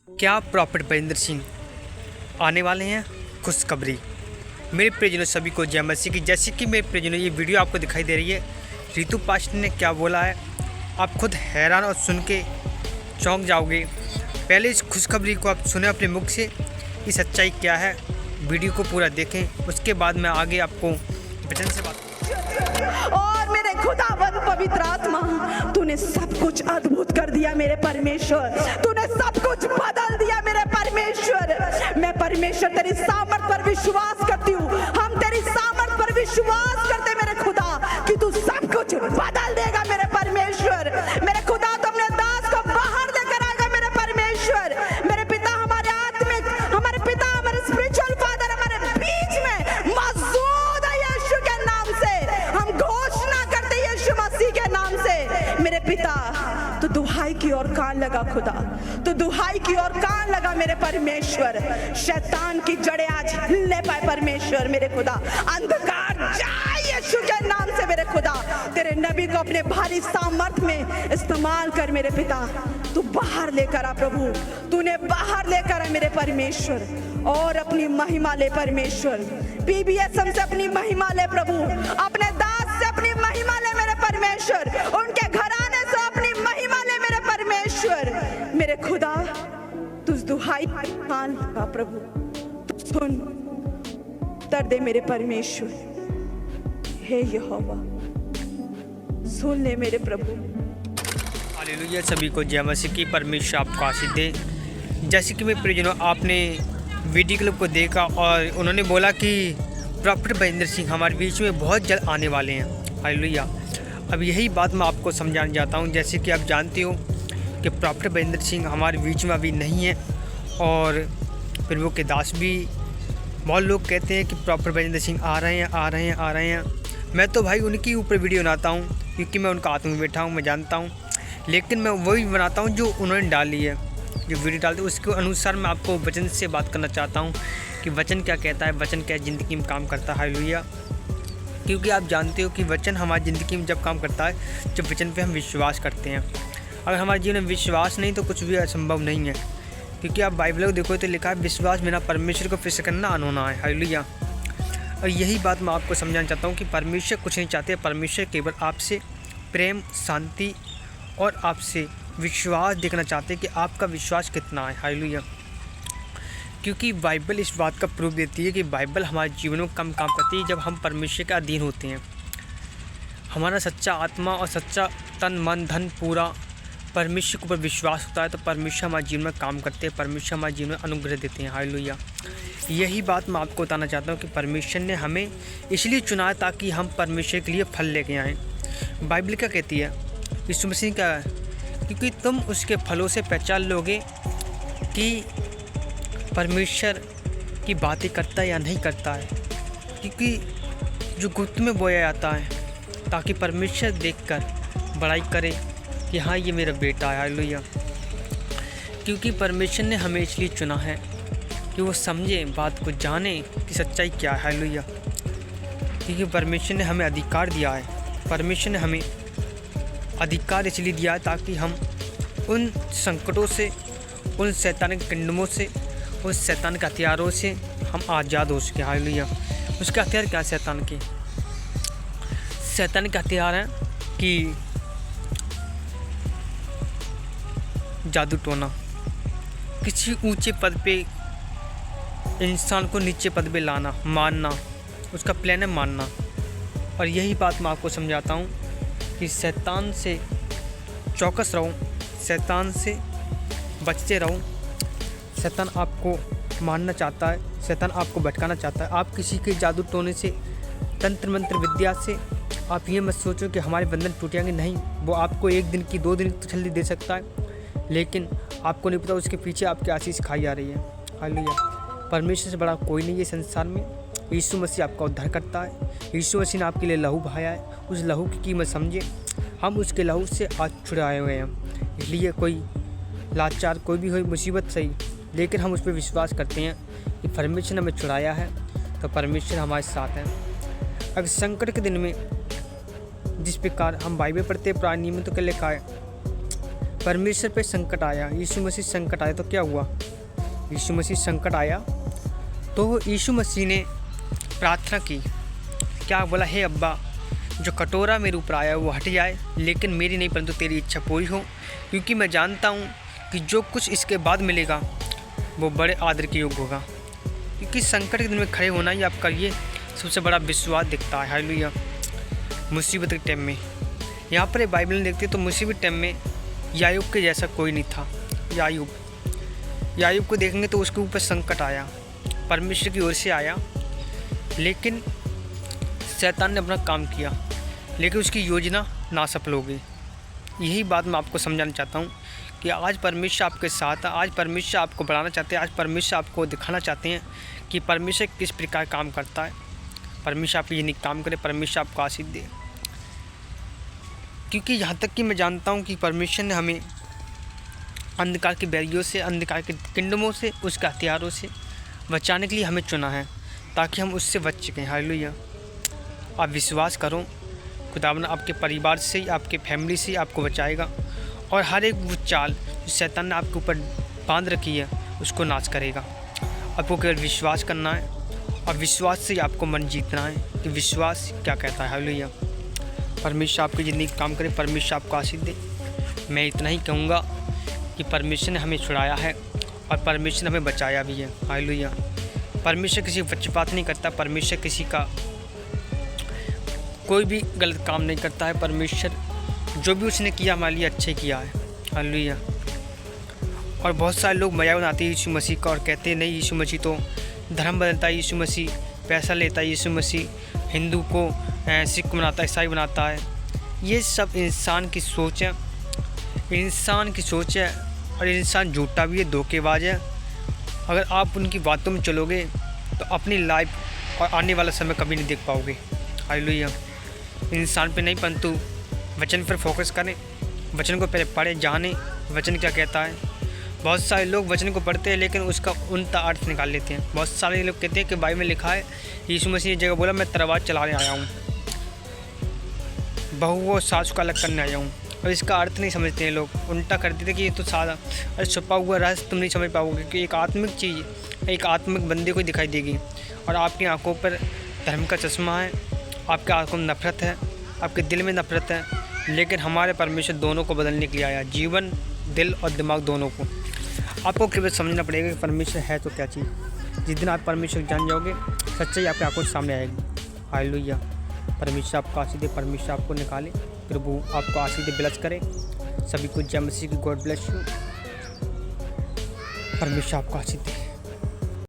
क्या प्रॉफिट बरिंदर सिंह आने वाले हैं खुशखबरी। मेरे प्रियजनों सभी को जय मसीह की। जैसे कि मेरे प्रियजनों ये वीडियो आपको दिखाई दे रही है, रितु पास्टर ने क्या बोला है आप खुद हैरान और सुन के चौंक जाओगे। पहले इस खुशखबरी को आप सुने अपने मुख से, ये सच्चाई क्या है। वीडियो को पूरा देखें, उसके बाद मैं आगे आपको वचन से बात। और मेरे खुदावंद पवित्र आत्मा, तूने सब कुछ अद्भुत कर दिया मेरे परमेश्वर, तूने सब कुछ बदल दिया मेरे परमेश्वर। मैं परमेश्वर तेरी सामर्थ पर विश्वास करती हूँ, हम तेरी सामर्थ पर विश्वास करते मेरे खुदा कि तू सब कुछ बदल देगा मेरे परमेश्वर। मेरे खुदा तो अपने दास को बाहर लेकर आएगा मेरे परमेश्वर। मेरे पिता हमारे आत्मिक, हमारे पिता हमारे स्पिरिचुअल फादर हमारे बीच में मौजूद है। यीशु के नाम से हम घोषणा करते यीशु मसीह के नाम से। मेरे पिता तो दुहाई की ओर कान लगा खुदा, तो दुहाई की ओर कान लगा मेरे परमेश्वर। शैतान की जड़ें आज हिलने पाए परमेश्वर मेरे खुदा। अंधकार जाए यीशु के नाम से मेरे खुदा। तेरे नबी को अपने भारी सामर्थ में इस्तेमाल कर मेरे पिता। तू बाहर लेकर आ प्रभु, तूने बाहर लेकर आ मेरे परमेश्वर। और अपनी महिमा ले परमेश्वर, पीबीएसएम से अपनी महिमा ले प्रभु, अपने दास से अपनी महिमा ले मेरे परमेश्वर, उनके घराने से अपनी महिमा ले मेरे परमेश्वर। मेरे खुदा तुझ दुहाई कान लगा प्रभु, तू सुन उत्तर दे मेरे परमेश्वर। हे यहोवा सुन ले मेरे प्रभु। हालेलुया। सभी को जय मसीह की। परमेश्वर आपको आशीष दे। जैसे कि मेरे प्रियजनों आपने वीडियो क्लिप को देखा और उन्होंने बोला कि प्रॉफिट बरिंदर सिंह हमारे बीच में बहुत जल्द आने वाले हैं। हालेलुया। अब यही बात मैं आपको समझाना चाहता हूँ। जैसे कि आप जानते हो कि प्रॉफिट बरिंदर सिंह हमारे बीच में अभी नहीं है और प्रभु के दास भी, बहुत लोग कहते हैं कि प्रॉफिट बरिंदर सिंह आ रहे हैं। मैं तो भाई उनके ऊपर वीडियो बनाता हूँ क्योंकि मैं उनका हाथ में बैठा हूँ, मैं जानता हूँ। लेकिन मैं वही बनाता हूँ जो उन्होंने डाली है, जो वीडियो डालते हैं उसके अनुसार मैं आपको वचन से बात करना चाहता हूँ कि वचन क्या कहता है, वचन क्या ज़िंदगी में काम करता है। हालेलुया। क्योंकि आप जानते हो कि वचन हमारी ज़िंदगी में जब काम करता है, जब वचन पे हम विश्वास करते हैं। अगर हमारे जीवन में विश्वास नहीं तो कुछ भी असंभव नहीं है। क्योंकि आप बाइबल को देखो तो लिखा है विश्वास बिना परमेश्वर को फिर करना अनहोना है। हालेलुया। और यही बात मैं आपको समझाना चाहता हूँ कि परमेश्वर कुछ नहीं चाहते, परमेश्वर केवल आपसे प्रेम, शांति और आपसे विश्वास देखना चाहते हैं कि आपका विश्वास कितना है। हालेलुया। क्योंकि बाइबल इस बात का प्रूफ देती है कि बाइबल हमारे जीवन में कम काम करती है जब हम परमेश्वर के अधीन होते हैं। हमारा सच्चा आत्मा और सच्चा तन मन धन पूरा परमेश्वर के ऊपर विश्वास होता है तो परमेश्वर हमारे जीवन में काम करते हैं, परमेश्वर हमारे जीवन में अनुग्रह देते हैं। हालेलुया। यही बात मैं आपको बताना चाहता हूँ कि परमेश्वर ने हमें इसलिए चुना है ताकि हम परमेश्वर के लिए फल लेके आएँ। बाइबल क्या कहती है, यीशु मसीह का, क्योंकि तुम उसके फलों से पहचान लोगे कि परमेश्वर की बातें करता है या नहीं करता है। क्योंकि जो गुप्त में बोया जाता है ताकि परमेश्वर देखकर बड़ाई करे कि हाँ ये मेरा बेटा है। हालेलुया। क्योंकि परमेश्वर ने हमें इसलिए चुना है कि वो समझे, बात को जाने कि सच्चाई क्या है। हालेलुया। क्योंकि परमेश्वर ने हमें अधिकार दिया है, परमेश्वर ने हमें अधिकार इसलिए दिया है ताकि हम उन संकटों से, उन शैतान के किंडमों से, उन शैतान के हथियारों से हम आज़ाद हो सके। हालेलुया। उसके हथियार क्या है शैतान के? शैतान के हथियार हैं कि जादू टोना, किसी ऊंचे पद पे इंसान को नीचे पद पे लाना, मारना, उसका प्लान है मारना। और यही बात मैं आपको समझाता हूँ कि शैतान से चौकस रहो, शैतान से बचते रहो। शैतान आपको मारना चाहता है, शैतान आपको भटकाना चाहता है। आप किसी के जादू टोने से, तंत्र मंत्र विद्या से आप ये मत सोचो कि हमारे बंधन टूट जाएंगे। नहीं, वो आपको 1 दिन की 2 दिन की तसल्ली दे सकता है, लेकिन आपको नहीं पता उसके पीछे आपकी आशीष खाई जा रही है। हालेलुया। परमेश्वर से बड़ा कोई नहीं है संसार में। यीशु मसीह आपका उद्धार करता है। यीशु मसीह ने आपके लिए लहू बहाया है। उस लहू की कीमत समझे। हम उसके लहू से आज छुड़ाए हुए हैं। इसलिए कोई लाचार, कोई भी हो मुसीबत सही, लेकिन हम उस पर विश्वास करते हैं कि परमेश्वर ने हमें छुड़ाया है तो परमेश्वर हमारे साथ है। अगर संकट के दिन में जिस प्रकार हम बाइबल पढ़ते हैं पुराने नियम में तो क्या लिखा है, परमेश्वर पे संकट आया, यीशु मसीह संकट आया तो क्या हुआ? यीशु मसीह संकट आया तो यीशु मसीह ने प्रार्थना की, क्या बोला? हे अब्बा, जो कटोरा मेरे ऊपर आया वो हट जाए, लेकिन मेरी नहीं परंतु तेरी इच्छा पूरी हो, क्योंकि मैं जानता हूँ कि जो कुछ इसके बाद मिलेगा वो बड़े आदर के योग्य होगा। क्योंकि संकट के दिन में खड़े होना ही आपका ये सबसे बड़ा विश्वास दिखता है। हालेलुया। मुसीबत के टाइम में यहाँ पर बाइबल में देखते तो मुसीबत टाइम में यायूब के जैसा कोई नहीं था। यायूब को देखेंगे तो उसके ऊपर संकट आया, परमेश्वर की ओर से आया, लेकिन शैतान ने अपना काम किया, लेकिन उसकी योजना नासफल हो गई। यही बात मैं आपको समझाना चाहता हूँ कि आज परमेश्वर आपके साथ है, आज परमेश्वर आपको बढ़ाना चाहते हैं, आज परमेश्वर आपको दिखाना चाहते हैं कि परमेश्वर किस प्रकार काम करता है। परमेश्वर आपके ये काम करे, परमेश्वर आपको आशीष दे। क्योंकि यहाँ तक कि मैं जानता हूँ कि परमेश्वर ने हमें अंधकार की बैरियों से, अंधकार के किंगडमों से, उसके हथियारों से बचाने के लिए हमें चुना है, ताकि हम उससे बच सकें। हालेलुया। आप विश्वास करो, खुदावंद आपके परिवार से ही, आपके फैमिली से ही आपको बचाएगा, और हर एक वो चाल जो शैतान ने आपके ऊपर बांध रखी है उसको नाश करेगा। आपको केवल विश्वास करना है, और विश्वास से ही आपको मन जीतना है कि विश्वास क्या कहता है। हालेलुया। परमेश्वर आपकी ज़िंदगी काम करे, परमेश्वर आपको आशीष दे। मैं इतना ही कहूँगा कि परमेश्वर ने हमें छुड़ाया है और परमेश्वर ने हमें बचाया भी है। हालेलुया। परमेश्वर किसी का पक्षपात नहीं करता, परमेश्वर किसी का कोई भी गलत काम नहीं करता है। परमेश्वर जो भी उसने किया हमारे लिए अच्छे किया है। हालेलुया। और बहुत सारे लोग मजाक बनाते हैं यीशु मसीह का और कहते हैं नहीं, यीशु मसीह तो धर्म बदलता है, यीशु मसीह पैसा लेता है, यीशु मसीह हिंदू को सिख बनाता है, ईसाई बनाता है। ये सब इंसान की सोच है, इंसान की सोच है, और इंसान झूठा भी है, धोखेबाज है। अगर आप उनकी बातों में चलोगे तो अपनी लाइफ और आने वाला समय कभी नहीं देख पाओगे। हालेलुया। इंसान पे नहीं परंतु वचन पर फोकस करें, वचन को पहले पढ़ें, जानें वचन क्या कहता है। बहुत सारे लोग वचन को पढ़ते हैं लेकिन उसका उल्टा अर्थ निकाल लेते हैं। बहुत सारे लोग कहते हैं कि बाइबल में लिखा है, यीशु मसीह ने जगह बोला मैं तलवार चलाने आया हूँ, बहू और सास को अलग करने आया हूँ, और इसका अर्थ नहीं समझते हैं लोग, उल्टा कर देते कि ये तो सादा अरे छुपा हुआ रहस्य तुम नहीं समझ पाओगे कि एक आत्मिक चीज़ एक आत्मिक बंदे को दिखाई देगी, और आपकी आंखों पर धर्म का चश्मा है, आपके आंखों में नफरत है, आपके दिल में नफरत है। लेकिन हमारे परमेश्वर दोनों को बदलने के लिए आया, जीवन, दिल और दिमाग दोनों को। आपको केवल समझना पड़ेगा कि परमेश्वर है तो क्या चीज़। जिस दिन आप परमेश्वर जान जाओगे, सच्चाई आपकी आंखों के सामने आएगी। हालेलुया। परमेश्वर आपको आशीष दे, परमेश्वर आपको निकाले, प्रभु आपको आशीष दे, ब्लेस करे। सभी को जय मसीह की। God bless you. परमेश्वर आपको आशीष दे।